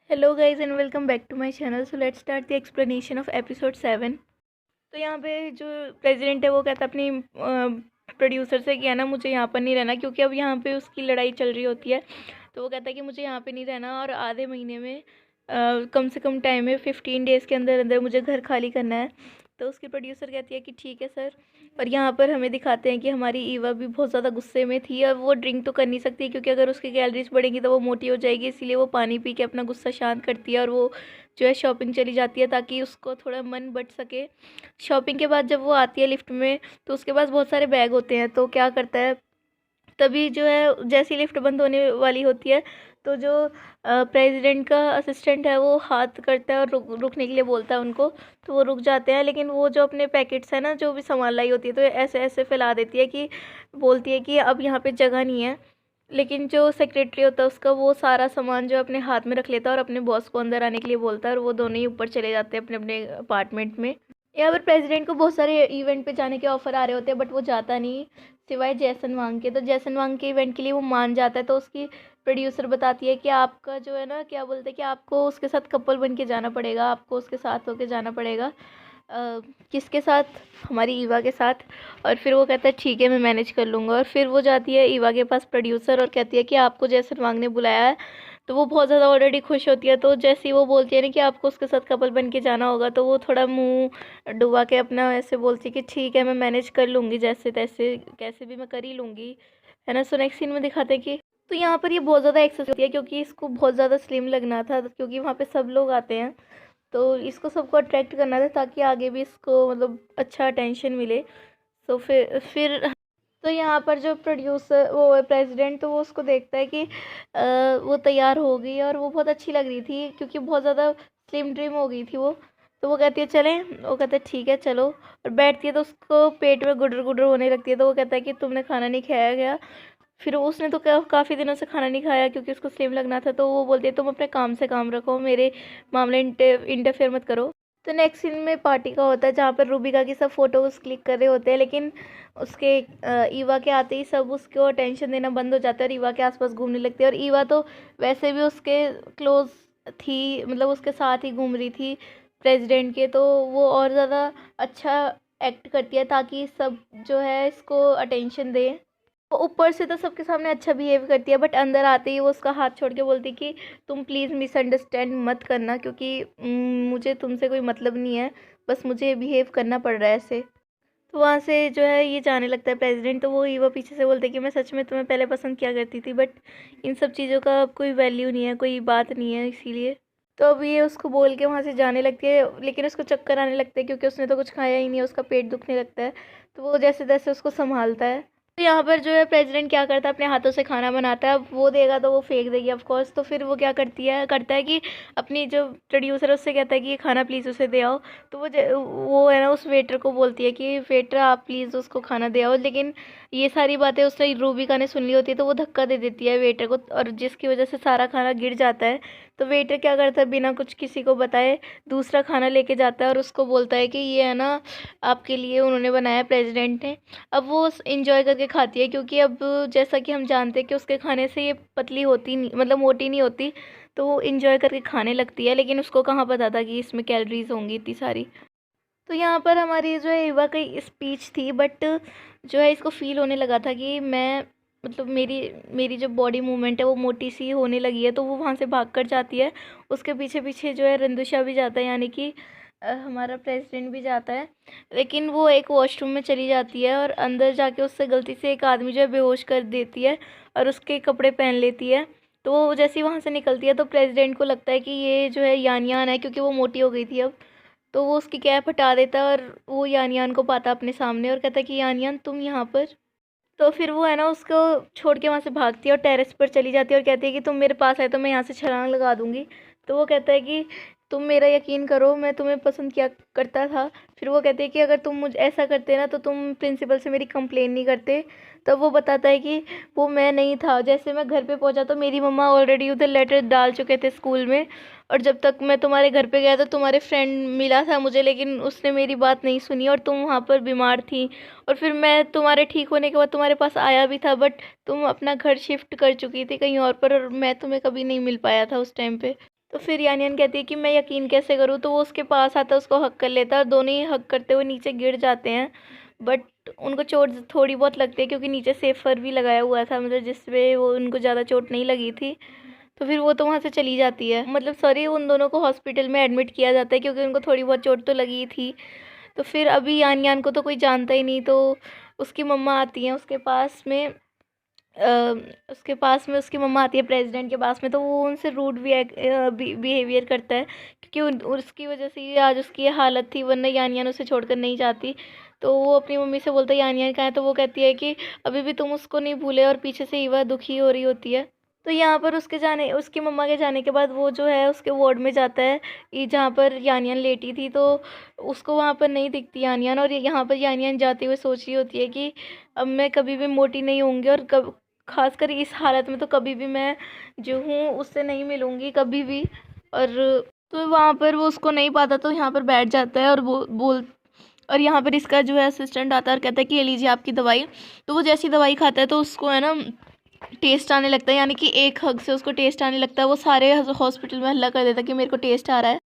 Hello guys and welcome back to my channel. So let's start the explanation of episode 7। तो यहाँ पे जो president है वो कहता है अपनी प्रोड्यूसर से कि है ना मुझे यहाँ पर नहीं रहना, क्योंकि अब यहाँ पे उसकी लड़ाई चल रही होती है। तो वो कहता है कि मुझे यहाँ पे नहीं रहना और आधे महीने में कम से कम टाइम में 15 डेज़ के अंदर अंदर मुझे घर खाली करना है। तो उसकी प्रोड्यूसर कहती है कि ठीक है सर। और यहाँ पर हमें दिखाते हैं कि हमारी ईवा भी बहुत ज़्यादा गुस्से में थी और वो ड्रिंक तो कर नहीं सकती, क्योंकि अगर उसकी कैलोरीज बढ़ेंगी तो वो मोटी हो जाएगी, इसीलिए वो पानी पी के अपना गुस्सा शांत करती है और वो जो है शॉपिंग चली जाती है ताकि उसको थोड़ा मन बच सके। शॉपिंग के बाद जब वो आती है लिफ्ट में तो उसके पास बहुत सारे बैग होते हैं। तो क्या करता है, तभी जो है जैसी लिफ्ट बंद होने वाली होती है तो जो प्रेसिडेंट का असिस्टेंट है वो हाथ करता है और रुकने के लिए बोलता है उनको। तो वो रुक जाते हैं, लेकिन वो जो अपने पैकेट्स है ना, जो भी सामान लाई होती है, तो ऐसे ऐसे फैला देती है कि बोलती है कि अब यहाँ पे जगह नहीं है। लेकिन जो सेक्रेटरी होता है उसका वो सारा सामान जो अपने हाथ में रख लेता है और अपने बॉस को अंदर आने के लिए बोलता है और वो दोनों ही ऊपर चले जाते हैं अपने अपने अपार्टमेंट में। यहाँ पर प्रेसिडेंट को बहुत सारे इवेंट पे जाने के ऑफर आ रहे होते हैं, बट वो जाता नहीं सिवाय जैसन वांग के। तो जैसन वांग के इवेंट के लिए वो मान जाता है। तो उसकी प्रोड्यूसर बताती है कि आपका जो है ना, क्या बोलते हैं कि आपको उसके साथ कपल बन के जाना पड़ेगा, आपको उसके साथ होके जाना पड़ेगा। किसके साथ? हमारी ईवा के साथ। और फिर वो कहता है ठीक है मैं मैनेज कर लूँगा। और फिर वो जाती है ईवा के पास प्रोड्यूसर और कहती है कि आपको जैसन वांग ने बुलाया है। तो वो बहुत ज़्यादा ऑलरेडी खुश होती है। तो जैसे ही वो बोलती है ना कि आपको उसके साथ कपल बन के जाना होगा, तो वो थोड़ा मुंह डुबा के अपना ऐसे बोलती है कि ठीक है मैं मैनेज कर लूँगी, जैसे तैसे कैसे भी मैं कर ही लूँगी, है ना। सो नेक्स्ट सीन में दिखाते हैं कि तो यहाँ पर ये बहुत ज़्यादा एक्सेस होती है, क्योंकि इसको बहुत ज़्यादा स्लिम लगना था, क्योंकि वहाँ पे सब लोग आते हैं। तो इसको सबको अट्रैक्ट करना था ताकि आगे भी इसको मतलब अच्छा अटेंशन मिले। तो फिर तो यहाँ पर जो प्रोड्यूसर वो प्रेसिडेंट, तो वो उसको देखता है कि वो तैयार हो गई और वो बहुत अच्छी लग रही थी, क्योंकि बहुत ज़्यादा स्लिम ड्रिम हो गई थी वो। तो वो कहती है चलें, वो कहता है ठीक है चलो। और बैठती है तो उसको पेट में गुडर गुडर होने लगती है। तो वो कहता है कि तुमने खाना नहीं खाया क्या? फिर उसने तो काफ़ी दिनों से खाना नहीं खाया क्योंकि उसको स्लिम लगना था। तो वो बोलती है तुम अपने काम से काम रखो, मेरे मामले इंटरफेयर मत करो। तो नेक्स्ट सीन में पार्टी का होता है, जहाँ पर रूबिका की सब फोटोज़ क्लिक कर रहे होते हैं, लेकिन उसके ईवा के आते ही सब उसको अटेंशन देना बंद हो जाता है और ईवा के आसपास घूमने लगती है। और ईवा तो वैसे भी उसके क्लोज थी, मतलब उसके साथ ही घूम रही थी प्रेसिडेंट के। तो वो और ज़्यादा अच्छा एक्ट करती है ताकि सब जो है इसको अटेंशन दे। वो ऊपर से तो सबके सामने अच्छा बिहेव करती है, बट अंदर आते ही वो उसका हाथ छोड़ के बोलती कि तुम प्लीज़ मिसअंडरस्टैंड मत करना, क्योंकि मुझे तुमसे कोई मतलब नहीं है, बस मुझे बिहेव करना पड़ रहा है ऐसे। तो वहाँ से जो है ये जाने लगता है प्रेसिडेंट। तो वो ईवा पीछे से बोलते कि मैं सच में तुम्हें पहले पसंद किया करती थी, बट इन सब चीज़ों का अब कोई वैल्यू नहीं है, कोई बात नहीं है, इसीलिए। तो अब ये उसको बोल के वहाँ से जाने लगती है, लेकिन उसको चक्कर आने लगते हैं क्योंकि उसने तो कुछ खाया ही नहीं है, उसका पेट दुखने लगता है। तो वो जैसे तैसे उसको संभालता है। तो यहाँ पर जो है प्रेसिडेंट क्या करता है, अपने हाथों से खाना बनाता है। अब वो देगा तो वो फेंक देगी ऑफ कोर्स। तो फिर वो क्या करता है कि अपनी जो प्रोड्यूसर है उससे कहता है कि ये खाना प्लीज़ उसे दे आओ। तो वो है ना उस वेटर को बोलती है कि वेटर आप प्लीज़ उसको खाना दे आओ। लेकिन ये सारी बातें उसने रूबिका ने सुन ली होती है, तो वो धक्का दे देती है वेटर को, और जिसकी वजह से सारा खाना गिर जाता है। तो वेटर क्या करता है, बिना कुछ किसी को बताए दूसरा खाना लेके जाता है और उसको बोलता है कि ये है ना आपके लिए उन्होंने बनाया प्रेसिडेंट ने। अब वो इंजॉय करके खाती है, क्योंकि अब जैसा कि हम जानते हैं कि उसके खाने से ये पतली होती नहीं, मतलब मोटी नहीं होती। तो वो इंजॉय करके खाने लगती है, लेकिन उसको कहाँ पता था कि इसमें कैलोरीज होंगी इतनी सारी। तो यहाँ पर हमारी जो है ईवा की स्पीच थी, बट जो है इसको फील होने लगा था कि मैं मतलब मेरी मेरी जो बॉडी मूवमेंट है वो मोटी सी होने लगी है। तो वो वहाँ से भाग कर जाती है। उसके पीछे पीछे जो है रंदुशा भी जाता है, यानी कि हमारा प्रेसिडेंट भी जाता है। लेकिन वो एक वॉशरूम में चली जाती है और अंदर जाके उससे गलती से एक आदमी जो है बेहोश कर देती है और उसके कपड़े पहन लेती है। तो वो जैसे ही वहाँ से निकलती है तो प्रेसिडेंट को लगता है कि ये जो है यान यान है, क्योंकि वो मोटी हो गई थी अब। तो वो उसकी कैप हटा देता है और वो यान यान को पाता अपने सामने और कहता है कि यान यान तुम यहाँ पर। तो फिर वो है ना उसको छोड़ के वहाँ से भागती है और टेरेस पर चली जाती है और कहती है कि तुम मेरे पास आए तो मैं यहाँ से छलांग लगा दूंगी। तो वो कहता है कि तुम मेरा यकीन करो, मैं तुम्हें पसंद किया करता था। फिर वो कहती है कि अगर तुम मुझे ऐसा करते ना तो तुम प्रिंसिपल से मेरी कंप्लेन नहीं करते। तब वो बताता है कि वो मैं नहीं था, जैसे मैं घर पे पहुंचा तो मेरी मम्मा ऑलरेडी उधर लेटर डाल चुके थे स्कूल में। और जब तक मैं तुम्हारे घर पे गया तो तुम्हारे फ्रेंड मिला था मुझे, लेकिन उसने मेरी बात नहीं सुनी और तुम वहाँ पर बीमार थी। और फिर मैं तुम्हारे ठीक होने के बाद तुम्हारे पास आया भी था, बट तुम अपना घर शिफ्ट कर चुकी थी कहीं और पर, और मैं तुम्हें कभी नहीं मिल पाया था उस टाइम पे। तो फिर यानियन कहती है कि मैं यकीन कैसे करूँ, तो वो उसके पास आता है, उसको हक कर लेता है और दोनों ही हक करते हुए नीचे गिर जाते हैं। बट उनको चोट थोड़ी बहुत लगती है क्योंकि नीचे सेफर भी लगाया हुआ था, मतलब जिसमें वो उनको ज़्यादा चोट नहीं लगी थी। तो फिर वो तो वहाँ से चली जाती है, मतलब सॉरी, उन दोनों को हॉस्पिटल में एडमिट किया जाता है क्योंकि उनको थोड़ी बहुत चोट तो लगी थी। तो फिर अभी यान यान को तो कोई जानता ही नहीं, तो उसकी मम्मा आती हैं उसके पास में। उसकी मम्मा आती है प्रेसिडेंट के पास में, तो वो उनसे रूड बिहेवियर करता है क्योंकि उसकी वजह से ही आज उसकी ये हालत थी, वरना यान यान उसे छोड़कर नहीं जाती। तो वो अपनी मम्मी से बोलता है यान यान कहाँ है, तो वो कहती है कि अभी भी तुम उसको नहीं भूले, और पीछे से ईवा दुखी हो रही होती है। तो यहाँ पर उसकी मम्मा के जाने के बाद वो जो है उसके वार्ड में जाता है, ये जहाँ पर यान यान लेटी थी, तो उसको वहाँ पर नहीं दिखती यान यान, और यहाँ पर यान यान जाते हुए सोच रही होती है कि अब मैं कभी भी मोटी नहीं होंगी, और कब खासकर इस हालत में तो कभी भी मैं जो हूँ उससे नहीं मिलूँगी कभी भी। और तो वहाँ पर वो उसको नहीं पाता, तो यहाँ पर बैठ जाता है और वो बोल और यहाँ पर इसका जो है असिस्टेंट आता है और कहता है कि ये लीजिए आपकी दवाई। तो वो जैसी दवाई खाता है तो उसको है ना टेस्ट आने लगता है, यानी कि एक हग से उसको टेस्ट आने लगता है। वो सारे हॉस्पिटल में हल्ला कर देता है कि मेरे को टेस्ट आ रहा है।